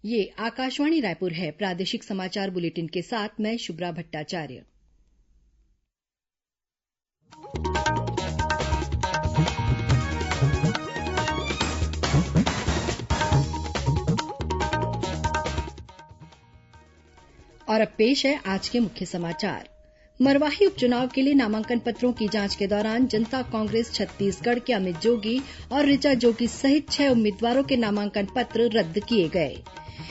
ये आकाशवाणी रायपुर है। प्रादेशिक समाचार बुलेटिन के साथ मैं शुभ्रा भट्टाचार्य। और अब पेश है आज के मुख्य समाचार। मरवाही उपचुनाव के लिए नामांकन पत्रों की जांच के दौरान जनता कांग्रेस छत्तीसगढ़ के अमित जोगी और ऋचा जोगी सहित 6 उम्मीदवारों के नामांकन पत्र रद्द किए गए।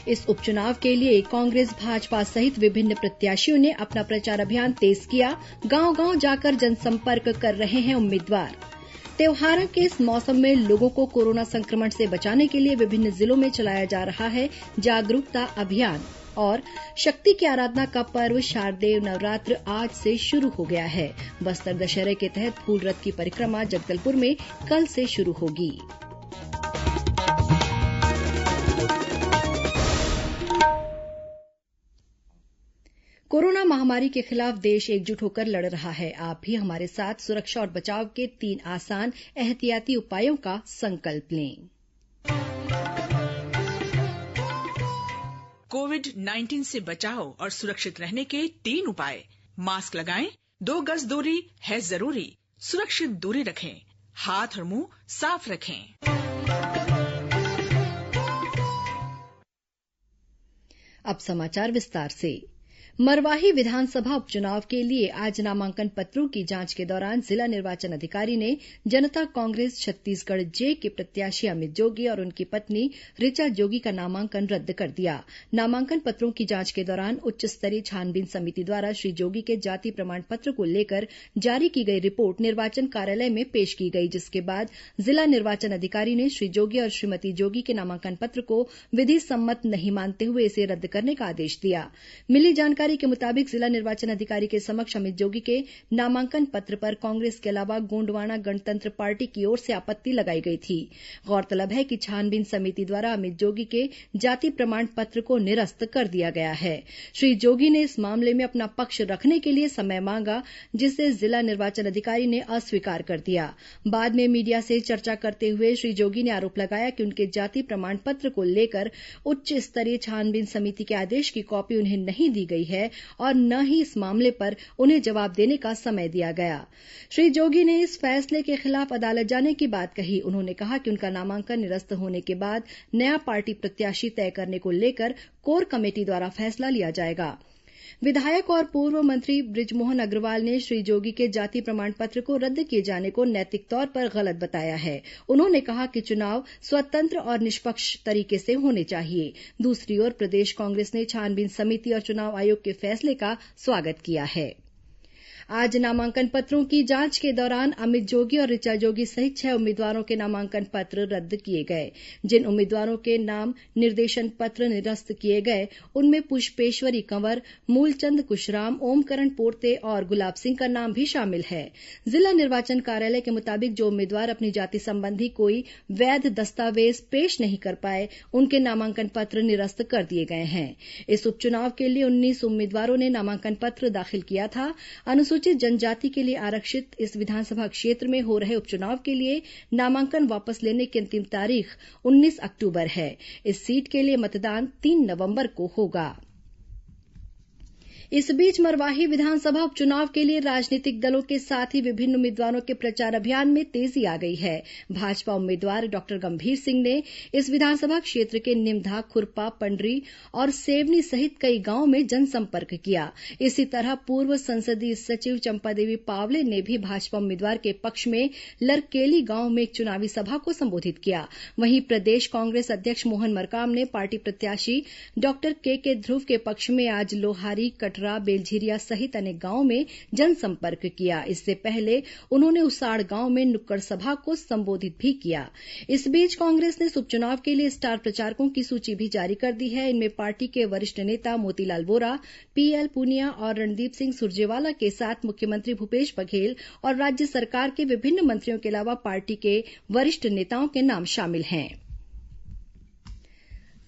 इस उपचुनाव के लिए कांग्रेस, भाजपा सहित विभिन्न प्रत्याशियों ने अपना प्रचार अभियान तेज किया। गांव-गांव जाकर जनसंपर्क कर रहे हैं उम्मीदवार। त्योहारों के इस मौसम में लोगों को कोरोना संक्रमण से बचाने के लिए विभिन्न जिलों में चलाया जा रहा है जागरूकता अभियान। और शक्ति की आराधना का पर्व शारदेय नवरात्र आज से शुरू हो गया है। बस्तर दशहरे के तहत फूल रथ की परिक्रमा जगदलपुर में कल से शुरू होगी। कोरोना महामारी के खिलाफ देश एकजुट होकर लड़ रहा है। आप भी हमारे साथ सुरक्षा और बचाव के 3 आसान एहतियाती उपायों का संकल्प लें। कोविड-19 से बचाव और सुरक्षित रहने के 3 उपाय। मास्क लगाएं, 2 गज दूरी है जरूरी, सुरक्षित दूरी रखें, हाथ और मुंह साफ रखें। अब समाचार विस्तार से। मरवाही विधानसभा उपचुनाव के लिए आज नामांकन पत्रों की जांच के दौरान जिला निर्वाचन अधिकारी ने जनता कांग्रेस छत्तीसगढ़ जे के प्रत्याशी अमित जोगी और उनकी पत्नी ऋचा जोगी का नामांकन रद्द कर दिया। नामांकन पत्रों की जांच के दौरान उच्च स्तरीय छानबीन समिति द्वारा श्री जोगी के जाति प्रमाण पत्र को लेकर जारी की गई रिपोर्ट निर्वाचन कार्यालय में पेश की गई, जिसके बाद जिला निर्वाचन अधिकारी ने श्री जोगी और श्रीमती जोगी के नामांकन पत्र को विधि सम्मत नहीं मानते हुए इसे रद्द करने का आदेश दिया। मिली जानकारी के मुताबिक जिला निर्वाचन अधिकारी के समक्ष अमित जोगी के नामांकन पत्र पर कांग्रेस के अलावा गोंडवाना गणतंत्र पार्टी की ओर से आपत्ति लगाई गई थी। गौरतलब है कि छानबीन समिति द्वारा अमित जोगी के जाति प्रमाण पत्र को निरस्त कर दिया गया है। श्री जोगी ने इस मामले में अपना पक्ष रखने के लिए समय मांगा, जिसे जिला निर्वाचन अधिकारी ने अस्वीकार कर दिया। बाद में मीडिया से चर्चा करते हुए श्री जोगी ने आरोप लगाया कि उनके जाति प्रमाण पत्र को लेकर उच्च स्तरीय छानबीन समिति के आदेश की कॉपी उन्हें नहीं दी गई है और न ही इस मामले पर उन्हें जवाब देने का समय दिया गया। श्री जोगी ने इस फैसले के खिलाफ अदालत जाने की बात कही। उन्होंने कहा कि उनका नामांकन निरस्त होने के बाद नया पार्टी प्रत्याशी तय करने को लेकर कोर कमेटी द्वारा फैसला लिया जाएगा। विधायक और पूर्व मंत्री बृजमोहन अग्रवाल ने श्री जोगी के जाति प्रमाण पत्र को रद्द किए जाने को नैतिक तौर पर गलत बताया है। उन्होंने कहा कि चुनाव स्वतंत्र और निष्पक्ष तरीके से होने चाहिए। दूसरी ओर प्रदेश कांग्रेस ने छानबीन समिति और चुनाव आयोग के फैसले का स्वागत किया है। आज नामांकन पत्रों की जांच के दौरान अमित जोगी और ऋचा जोगी सहित 6 उम्मीदवारों के नामांकन पत्र रद्द किए गए। जिन उम्मीदवारों के नाम निर्देशन पत्र निरस्त किए गए उनमें पुष्पेश्वरी कंवर, मूलचंद कुशराम, ओमकरण पोर्ते और गुलाब सिंह का नाम भी शामिल है। जिला निर्वाचन कार्यालय के मुताबिक जो उम्मीदवार अपनी जाति संबंधी कोई वैध दस्तावेज पेश नहीं कर पाए, उनके नामांकन पत्र निरस्त कर दिए गए हैं। इस उपचुनाव के लिए 19 उम्मीदवारों ने नामांकन पत्र दाखिल किया था। अनुसूचित जनजाति के लिए आरक्षित इस विधानसभा क्षेत्र में हो रहे उपचुनाव के लिए नामांकन वापस लेने की अंतिम तारीख 19 अक्टूबर है। इस सीट के लिए मतदान 3 नवंबर को होगा। इस बीच मरवाही विधानसभा उपचुनाव के लिए राजनीतिक दलों के साथ ही विभिन्न उम्मीदवारों के प्रचार अभियान में तेजी आ गई है। भाजपा उम्मीदवार डॉक्टर गंभीर सिंह ने इस विधानसभा क्षेत्र के निमधा, खुरपा, पंडरी और सेवनी सहित कई गांवों में जनसंपर्क किया। इसी तरह पूर्व संसदीय सचिव चंपादेवी पावले ने भी भाजपा उम्मीदवार के पक्ष में लरकेली गांव में एक चुनावी सभा को संबोधित किया। वहीं प्रदेश कांग्रेस अध्यक्ष मोहन मरकाम ने पार्टी प्रत्याशी डॉक्टर के ध्रुव के पक्ष में आज लोहारी, बेलझिरिया सहित अनेक गांवों में जनसंपर्क किया। इससे पहले उन्होंने उसाड़ गांव में नुक्कड़ सभा को संबोधित भी किया। इस बीच कांग्रेस ने इस उपचुनाव के लिए स्टार प्रचारकों की सूची भी जारी कर दी है। इनमें पार्टी के वरिष्ठ नेता मोतीलाल वोरा, पीएल पुनिया और रणदीप सिंह सुरजेवाला के साथ मुख्यमंत्री भूपेश बघेल और राज्य सरकार के विभिन्न मंत्रियों के अलावा पार्टी के वरिष्ठ नेताओं के नाम शामिल हैं।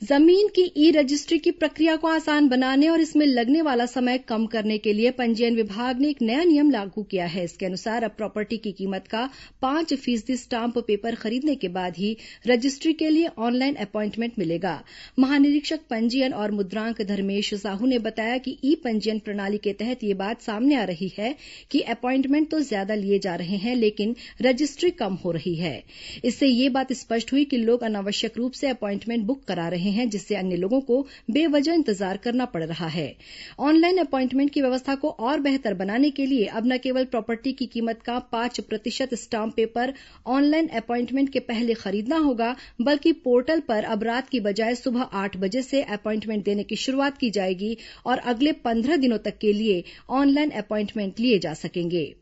जमीन की ई रजिस्ट्री की प्रक्रिया को आसान बनाने और इसमें लगने वाला समय कम करने के लिए पंजीयन विभाग ने एक नया नियम लागू किया है। इसके अनुसार अब प्रॉपर्टी की कीमत का 5% स्टाम्प पेपर खरीदने के बाद ही रजिस्ट्री के लिए ऑनलाइन अपॉइंटमेंट मिलेगा। महानिरीक्षक पंजीयन और मुद्रांक धर्मेश साहू ने बताया कि ई पंजीयन प्रणाली के तहत ये बात सामने आ रही है कि अपॉइंटमेंट तो ज्यादा लिए जा रहे हैं, लेकिन रजिस्ट्री कम हो रही है। इससे ये बात स्पष्ट हुई कि लोग अनावश्यक रूप से अपॉइंटमेंट बुक करा रहे हैं, जिससे अन्य लोगों को बेवजह इंतजार करना पड़ रहा है। ऑनलाइन अपॉइंटमेंट की व्यवस्था को और बेहतर बनाने के लिए अब न केवल प्रॉपर्टी की कीमत का 5% स्टाम्प पेपर ऑनलाइन अपॉइंटमेंट के पहले खरीदना होगा, बल्कि पोर्टल पर अब रात की बजाय सुबह 8 बजे से अपॉइंटमेंट देने की शुरुआत की जाएगी और अगले 15 दिनों तक के लिए ऑनलाइन अपॉइंटमेंट लिए जा सकेंगे।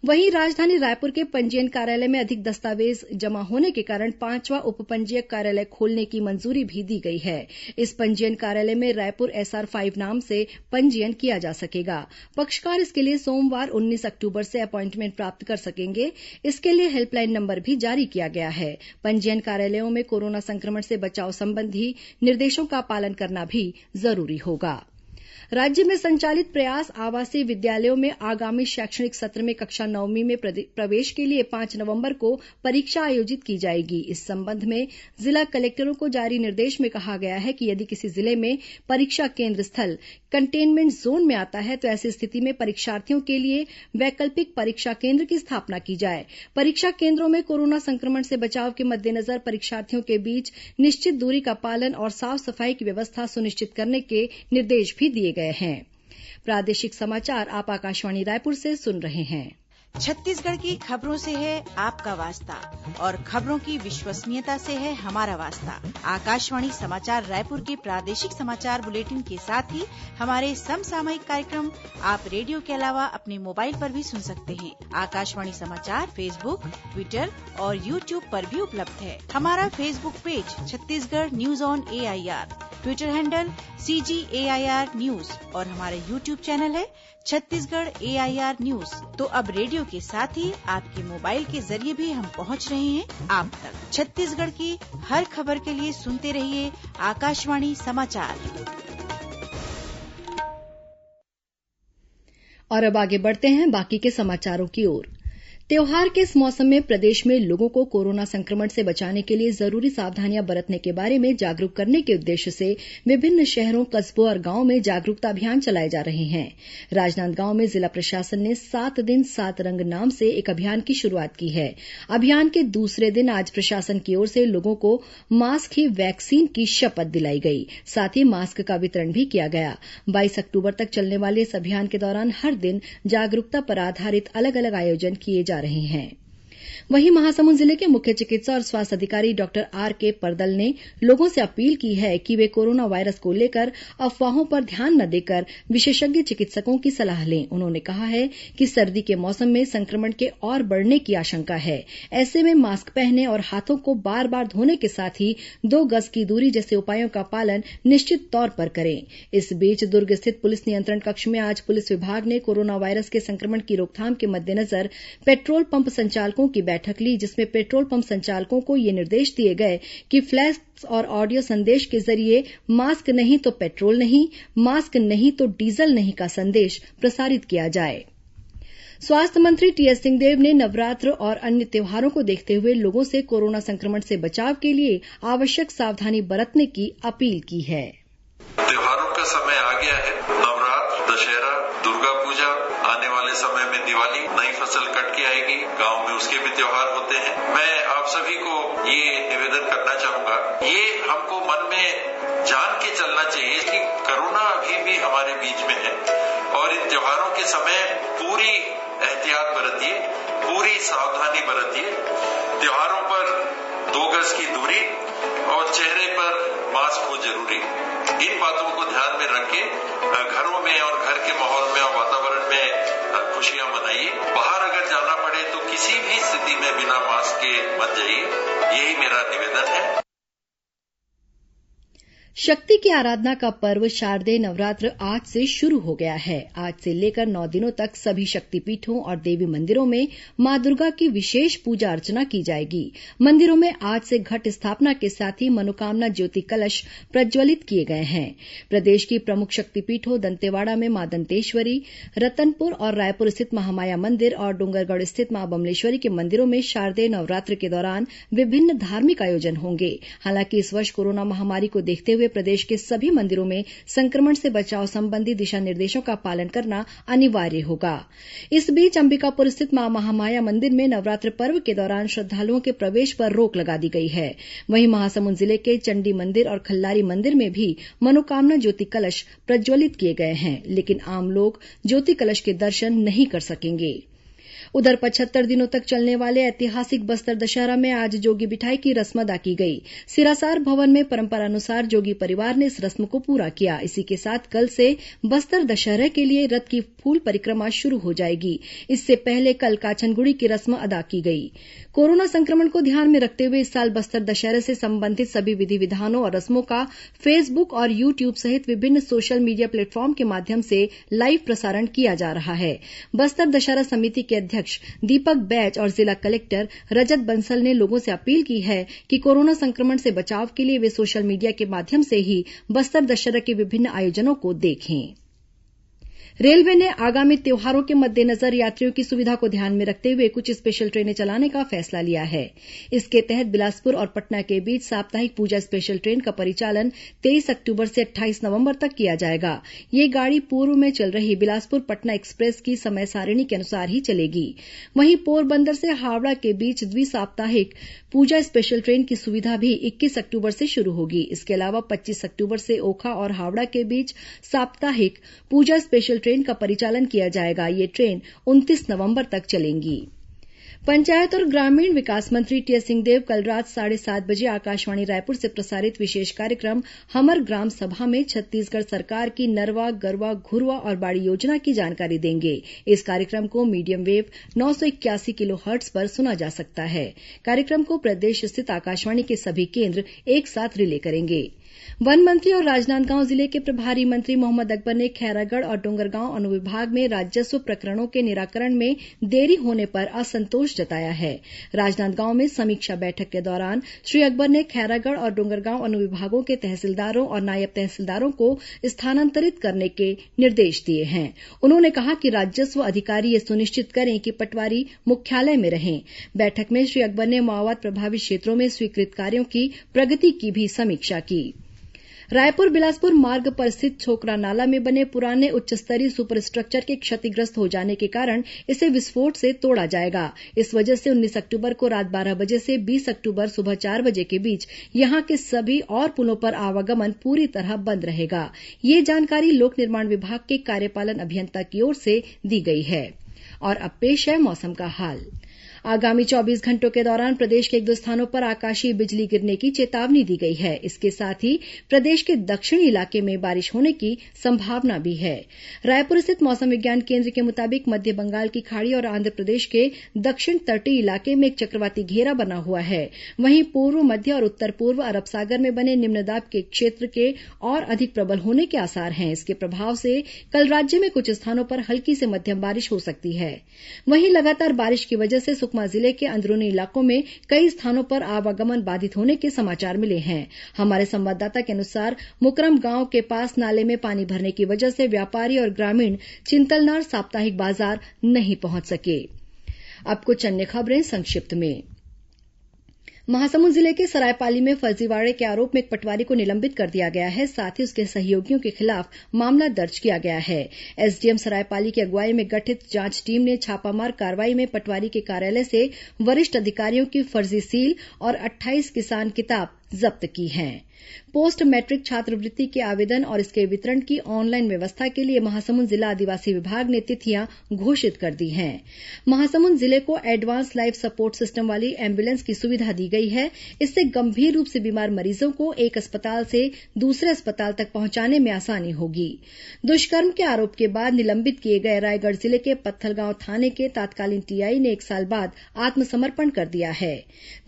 वहीं राजधानी रायपुर के पंजीयन कार्यालय में अधिक दस्तावेज जमा होने के कारण 5वां उप पंजीयक कार्यालय खोलने की मंजूरी भी दी गई है। इस पंजीयन कार्यालय में रायपुर SR5 नाम से पंजीयन किया जा सकेगा। पक्षकार इसके लिए सोमवार 19 अक्टूबर से अपॉइंटमेंट प्राप्त कर सकेंगे। इसके लिए हेल्पलाइन नंबर भी जारी किया गया है। पंजीयन कार्यालयों में कोरोना संक्रमण से बचाव संबंधी निर्देशों का पालन करना भी जरूरी होगा। राज्य में संचालित प्रयास आवासीय विद्यालयों में आगामी शैक्षणिक सत्र में कक्षा 9वीं में प्रवेश के लिए 5 नवंबर को परीक्षा आयोजित की जाएगी। इस संबंध में जिला कलेक्टरों को जारी निर्देश में कहा गया है कि यदि किसी जिले में परीक्षा केंद्र स्थल कंटेनमेंट जोन में आता है तो ऐसी स्थिति में परीक्षार्थियों के लिए वैकल्पिक परीक्षा केंद्र की स्थापना की जाए। परीक्षा केंद्रों में कोरोना संक्रमण से बचाव के मद्देनजर परीक्षार्थियों के बीच निश्चित दूरी का पालन और साफ सफाई की व्यवस्था सुनिश्चित करने के निर्देश भी दिए गए हैं। प्रादेशिक समाचार आप आकाशवाणी रायपुर से सुन रहे हैं। छत्तीसगढ़ की खबरों से है आपका वास्ता और खबरों की विश्वसनीयता से है हमारा वास्ता। आकाशवाणी समाचार रायपुर के प्रादेशिक समाचार बुलेटिन के साथ ही हमारे समसामयिक कार्यक्रम आप रेडियो के अलावा अपने मोबाइल पर भी सुन सकते हैं। आकाशवाणी समाचार फेसबुक, ट्विटर और यूट्यूब पर भी उपलब्ध है। हमारा Facebook page Chhattisgarh news on AIR, Twitter handle CGAIR news और हमारा यूट्यूब चैनल है छत्तीसगढ़ AIR न्यूज। तो अब रेडियो के साथ ही आपके मोबाइल के जरिए भी हम पहुंच रहे हैं आप तक। छत्तीसगढ़ की हर खबर के लिए सुनते रहिए आकाशवाणी समाचार। और अब आगे बढ़ते हैं बाकी के समाचारों की ओर। त्योहार के इस मौसम में प्रदेश में लोगों को कोरोना संक्रमण से बचाने के लिए जरूरी सावधानियां बरतने के बारे में जागरूक करने के उद्देश्य से विभिन्न शहरों, कस्बों और गांवों में जागरूकता अभियान चलाए जा रहे हैं। राजनांदगांव में जिला प्रशासन ने 7 दिन 7 रंग नाम से एक अभियान की शुरुआत की है। अभियान के दूसरे दिन आज प्रशासन की ओर से लोगों को मास्क ही वैक्सीन की शपथ दिलाई गई। साथ ही मास्क का वितरण भी किया गया। 22 अक्टूबर तक चलने वाले इस अभियान के दौरान हर दिन जागरूकता पर आधारित अलग अलग आयोजन किए जा रहे हैं। वहीं महासमुंद जिले के मुख्य चिकित्सा और स्वास्थ्य अधिकारी डॉक्टर RK परदल ने लोगों से अपील की है कि वे कोरोना वायरस को लेकर अफवाहों पर ध्यान न देकर विशेषज्ञ चिकित्सकों की सलाह लें। उन्होंने कहा है कि सर्दी के मौसम में संक्रमण के और बढ़ने की आशंका है। ऐसे में मास्क पहने और हाथों को बार बार धोने के साथ ही 2 गज की दूरी जैसे उपायों का पालन निश्चित तौर पर करें। इस बीच दुर्ग स्थित पुलिस नियंत्रण कक्ष में आज पुलिस विभाग ने कोरोना वायरस के संक्रमण की रोकथाम के मद्देनजर पेट्रोल पंप संचालकों की बैठक ली, जिसमें पेट्रोल पंप संचालकों को ये निर्देश दिए गए कि फ्लैश और ऑडियो संदेश के जरिए मास्क नहीं तो पेट्रोल नहीं, मास्क नहीं तो डीजल नहीं का संदेश प्रसारित किया जाए। स्वास्थ्य मंत्री टीएस सिंहदेव ने नवरात्र और अन्य त्योहारों को देखते हुए लोगों से कोरोना संक्रमण से बचाव के लिए आवश्यक सावधानी बरतने की अपील की है। त्योहारों का समय आ गया है। नवरात्र, दशहरा, दुर्गा पूजा, आने वाले समय में दिवाली, नई फसल कट के आएगी, गांव में उसके भी त्योहार होते हैं। मैं आप सभी को ये निवेदन करना चाहूंगा, ये हमको मन में जान के चलना चाहिए कि कोरोना अभी भी हमारे बीच में है और इन त्योहारों के समय पूरी एहतियात बरतिए, पूरी सावधानी बरतिए। त्योहारों पर 2 गज की दूरी और चेहरे पर मास्क हो जरूरी। इन बातों को ध्यान में रख के घरों में और घर के माहौल में और वातावरण में खुशियां मनाइए। बाहर अगर जाना पड़े तो किसी भी स्थिति में बिना मास्क के मत जाइए। यही मेरा निवेदन है। शक्ति की आराधना का पर्व शारदेय नवरात्र आज से शुरू हो गया है। आज से लेकर 9 दिनों तक सभी शक्तिपीठों और देवी मंदिरों में मां दुर्गा की विशेष पूजा अर्चना की जाएगी। मंदिरों में आज से घट स्थापना के साथ ही मनोकामना ज्योति कलश प्रज्वलित किए गए हैं। प्रदेश की प्रमुख शक्तिपीठों दंतेवाड़ा में मां दंतेश्वरी, रतनपुर और रायपुर स्थित महामाया मंदिर और डूंगरगढ़ स्थित मां बमलेश्वरी के मंदिरों में शारदेय नवरात्र के दौरान विभिन्न धार्मिक आयोजन होंगे। हालांकि इस वर्ष कोरोना महामारी को देखते हुए प्रदेश के सभी मंदिरों में संक्रमण से बचाव संबंधी दिशा निर्देशों का पालन करना अनिवार्य होगा। इस बीच अंबिकापुर स्थित मां महामाया मंदिर में नवरात्र पर्व के दौरान श्रद्धालुओं के प्रवेश पर रोक लगा दी गई है। वहीं महासमुंद जिले के चंडी मंदिर और खल्लारी मंदिर में भी मनोकामना ज्योति कलश प्रज्वलित किए गए हैं, लेकिन आम लोग ज्योति कलश के दर्शन नहीं कर सकेंगे। उधर 75 दिनों तक चलने वाले ऐतिहासिक बस्तर दशहरा में आज जोगी बिठाई की रस्म अदा की गई। सिरासार भवन में परंपरानुसार जोगी परिवार ने इस रस्म को पूरा किया। इसी के साथ कल से बस्तर दशहरा के लिए रथ की फूल परिक्रमा शुरू हो जाएगी। इससे पहले कल काछनगुड़ी की रस्म अदा की गई। कोरोना संक्रमण को ध्यान में रखते हुए इस साल बस्तर दशहरे से संबंधित सभी विधि विधानों और रस्मों का फेसबुक और यूट्यूब सहित विभिन्न सोशल मीडिया प्लेटफॉर्म के माध्यम से लाइव प्रसारण किया जा रहा है। बस्तर दशहरा समिति के अध्यक्ष दीपक बैच और जिला कलेक्टर रजत बंसल ने लोगों से अपील की है कि कोरोना संक्रमण से बचाव के लिए वे सोशल मीडिया के माध्यम से ही बस्तर दशहरा के विभिन्न आयोजनों को देखें। रेलवे ने आगामी त्योहारों के मद्देनजर यात्रियों की सुविधा को ध्यान में रखते हुए कुछ स्पेशल ट्रेनें चलाने का फैसला लिया है। इसके तहत बिलासपुर और पटना के बीच साप्ताहिक पूजा स्पेशल ट्रेन का परिचालन 23 अक्टूबर से 28 नवंबर तक किया जाएगा। ये गाड़ी पूर्व में चल रही बिलासपुर पटना एक्सप्रेस की समय सारिणी के अनुसार ही चलेगी। वहीं पोरबंदर से हावड़ा के बीच द्विसाप्ताहिक पूजा स्पेशल ट्रेन की सुविधा भी 21 अक्टूबर से शुरू होगी। इसके अलावा 25 अक्टूबर से ओखा और हावड़ा के बीच साप्ताहिक पूजा स्पेशल ट्रेन का परिचालन किया जाएगा। ये ट्रेन 29 नवंबर तक चलेंगी। पंचायत और ग्रामीण विकास मंत्री टीएस सिंहदेव कल रात 7:30 बजे आकाशवाणी रायपुर से प्रसारित विशेष कार्यक्रम हमर ग्राम सभा में छत्तीसगढ़ सरकार की नरवा, गरवा, घुरवा और बाड़ी योजना की जानकारी देंगे। इस कार्यक्रम को मीडियम वेव 981 किलोहर्ट्ज पर सुना जा सकता है। कार्यक्रम को प्रदेश स्थित आकाशवाणी के सभी केंद्र एक साथ रिले करेंगे। वन मंत्री और राजनांदगांव जिले के प्रभारी मंत्री मोहम्मद अकबर ने खैरागढ़ और डोंगरगांव अनुविभाग में राजस्व प्रकरणों के निराकरण में देरी होने पर असंतोष जताया है। राजनांदगांव में समीक्षा बैठक के दौरान श्री अकबर ने खैरागढ़ और डोंगरगांव अनुविभागों के तहसीलदारों और नायब तहसीलदारों को स्थानांतरित करने के निर्देश दिए हैं। उन्होंने कहा कि राजस्व अधिकारी ये सुनिश्चित करें कि पटवारी मुख्यालय में रहें। बैठक में श्री अकबर ने माओवाद प्रभावित क्षेत्रों में स्वीकृत कार्यों की प्रगति की भी समीक्षा की। रायपुर बिलासपुर मार्ग पर स्थित छोकरा नाला में बने पुराने उच्च स्तरीय सुपर स्ट्रक्चर के क्षतिग्रस्त हो जाने के कारण इसे विस्फोट से तोड़ा जाएगा। इस वजह से 19 अक्टूबर को रात 12 बजे से 20 अक्टूबर सुबह 4 बजे के बीच यहां के सभी और पुलों पर आवागमन पूरी तरह बंद रहेगा। ये जानकारी लोक निर्माण विभाग के कार्यपालन अभियंता की ओर से दी गई है। और अब पेश है मौसम का हाल। आगामी 24 घंटों के दौरान प्रदेश के 1-2 स्थानों पर आकाशीय बिजली गिरने की चेतावनी दी गई है। इसके साथ ही प्रदेश के दक्षिणी इलाके में बारिश होने की संभावना भी है। रायपुर स्थित मौसम विज्ञान केंद्र के मुताबिक मध्य बंगाल की खाड़ी और आंध्र प्रदेश के दक्षिण तटीय इलाके में एक चक्रवाती घेरा बना हुआ है। वहीं पूर्व, मध्य और उत्तर पूर्व अरब सागर में बने निम्न दाब के क्षेत्र के और अधिक प्रबल होने के आसार हैं। इसके प्रभाव से कल राज्य में कुछ स्थानों पर हल्की से मध्यम बारिश हो सकती है। वहीं लगातार बारिश की वजह से सुकमा जिले के अंदरूनी इलाकों में कई स्थानों पर आवागमन बाधित होने के समाचार मिले हैं। हमारे संवाददाता के अनुसार मुकरम गांव के पास नाले में पानी भरने की वजह से व्यापारी और ग्रामीण चिंतलनार साप्ताहिक बाजार नहीं पहुंच सके। अब कुछ अन्य खबरें संक्षिप्त में। महासमुंद जिले के सरायपाली में फर्जीवाड़े के आरोप में एक पटवारी को निलंबित कर दिया गया है। साथ ही उसके सहयोगियों के खिलाफ मामला दर्ज किया गया है। एसडीएम सरायपाली की अगुवाई में गठित जांच टीम ने छापामार कार्रवाई में पटवारी के कार्यालय से वरिष्ठ अधिकारियों की फर्जी सील और 28 किसान किताब जब्त की हैं। पोस्ट मैट्रिक छात्रवृत्ति के आवेदन और इसके वितरण की ऑनलाइन व्यवस्था के लिए महासमुंद जिला आदिवासी विभाग ने तिथियां घोषित कर दी हैं। महासमुंद जिले को एडवांस लाइफ सपोर्ट सिस्टम वाली एम्बुलेंस की सुविधा दी गई है। इससे गंभीर रूप से बीमार मरीजों को एक अस्पताल से दूसरे अस्पताल तक पहुंचाने में आसानी होगी। दुष्कर्म के आरोप के बाद निलंबित किए गए रायगढ़ जिले के पत्थलगांव थाने के तत्कालीन टीआई ने 1 साल बाद आत्मसमर्पण कर दिया है।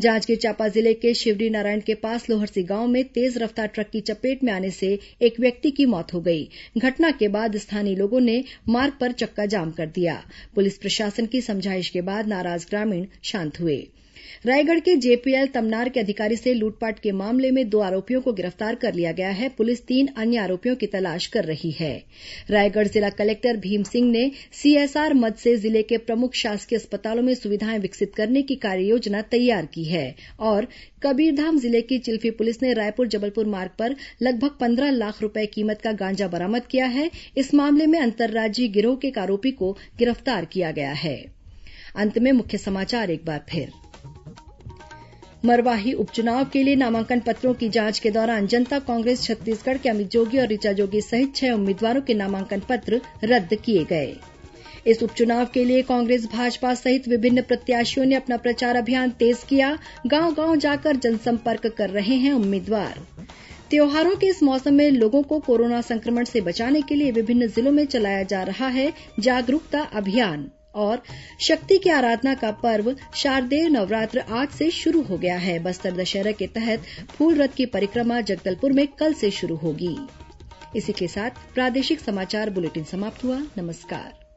जांजगीर चांपा जिले के शिवरी नारायण के पास पास लोहरसी गांव में तेज रफ्तार ट्रक की चपेट में आने से एक व्यक्ति की मौत हो गई। घटना के बाद स्थानीय लोगों ने मार्ग पर चक्का जाम कर दिया। पुलिस प्रशासन की समझाइश के बाद नाराज ग्रामीण शांत हुए। रायगढ़ के जेपीएल तमनार के अधिकारी से लूटपाट के मामले में 2 आरोपियों को गिरफ्तार कर लिया गया है। पुलिस 3 अन्य आरोपियों की तलाश कर रही है। रायगढ़ जिला कलेक्टर भीम सिंह ने सीएसआर मद से जिले के प्रमुख शासकीय अस्पतालों में सुविधाएं विकसित करने की कार्ययोजना तैयार की है। और कबीरधाम जिले की चिल्फी पुलिस ने रायपुर जबलपुर मार्ग पर लगभग 15 लाख रुपए कीमत का गांजा बरामद किया है। इस मामले में अंतर्राज्यीय गिरोह के एक आरोपी को गिरफ्तार किया गया है। अंत में मुख्य समाचार एक बार फिर। मरवाही उपचुनाव के लिए नामांकन पत्रों की जांच के दौरान जनता कांग्रेस छत्तीसगढ़ के अमित जोगी और ऋचा जोगी सहित 6 उम्मीदवारों के नामांकन पत्र रद्द किए गए। इस उपचुनाव के लिए कांग्रेस भाजपा सहित विभिन्न प्रत्याशियों ने अपना प्रचार अभियान तेज किया। गांव-गांव जाकर जनसंपर्क कर रहे हैं उम्मीदवार। त्योहारों के इस मौसम में लोगों को कोरोना संक्रमण से बचाने के लिए विभिन्न जिलों में चलाया जा रहा है जागरूकता अभियान। और शक्ति की आराधना का पर्व शारदेय नवरात्र आज से शुरू हो गया है। बस्तर दशहरा के तहत फूल रथ की परिक्रमा जगदलपुर में कल से शुरू होगी। इसी के साथ प्रादेशिक समाचार बुलेटिन समाप्त हुआ। नमस्कार।